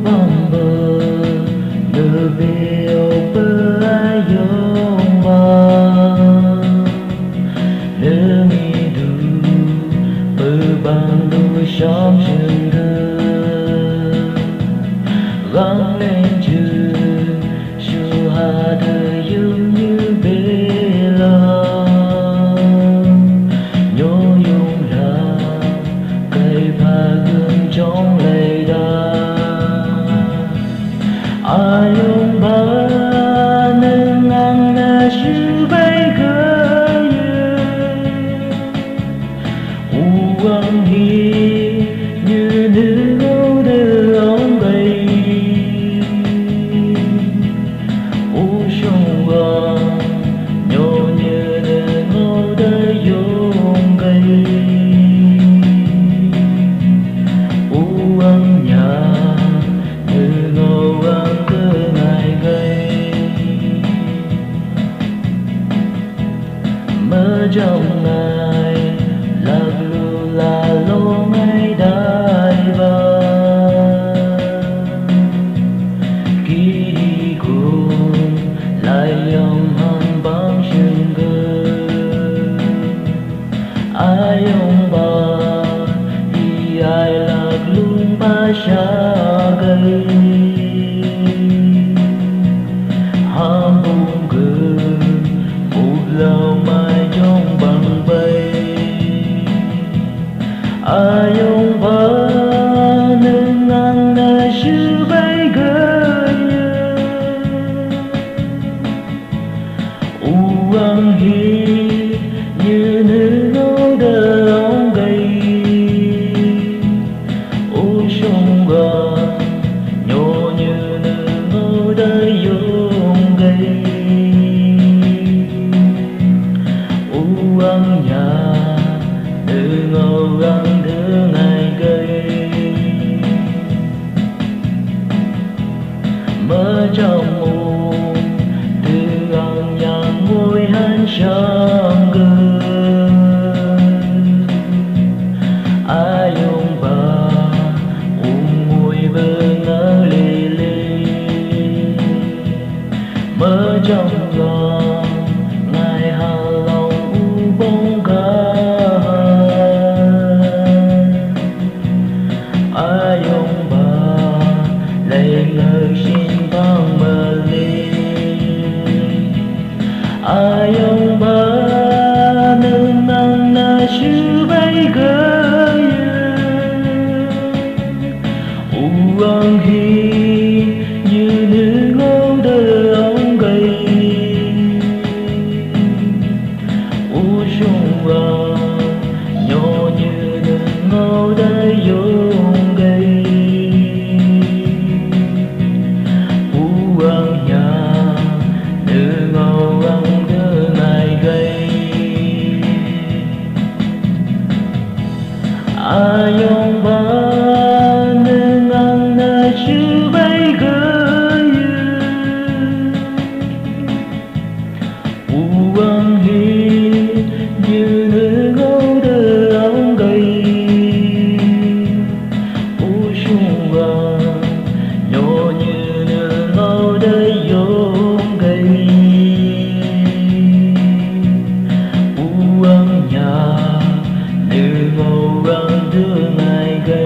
băng bờ nửa bèo bờ ai yong ba nửa mi du bờ băng đôi sóng sương thơ gắng lên trường dù hà đời giống như bể lòng nhô dung là cây pha gương trong lầy đá ayong ba nâng ngang na sư bay khơi uang hi như nữ ngô đưa ông bay u sông vàng nhô như nữ ngô đưa dung cây uang nhà nữ ngô vàng cơ ngài gây mơ trong ngày lạc lưu là lô ngày đại vàng khi đi cùng lại dòng hàng băng sương cơ ai ông bà thì ai lạc luôn ba xa gây ham buông cờ một lâu mai trong bằng bay ai ông ba nâng ngang na sư bay gơi uang hi như nữ ngô đờ ông gầy u sông vàng nhô như nữ ngô đờ dung gầy uang nhà nữ ngô vàng đưa ngày gây mơ trong mù từ ăn nhang môi hắn sang gương ai ông bà mùi bơ ngỡ lì lì mơ trong lòng ngài hà lòng u bông ca ai ông bà lấy ngờ xin bằng mơ ly ai ông bà nâng ngang na sư bay gơi uang hi như nữ ngô đờ ông gầy u sông vàng nhô như nữ ngô đờ dung gầy uang nhà nữ ngô vàng đưa ngày gây ai ông ba nâng ngang na sư bay gơi uang hi như nữ ngô đờ ông gầy u sông vàng nhô như nữ ngô đờ dung gầy uang nhà nữ ngô vàng đưa ngày gây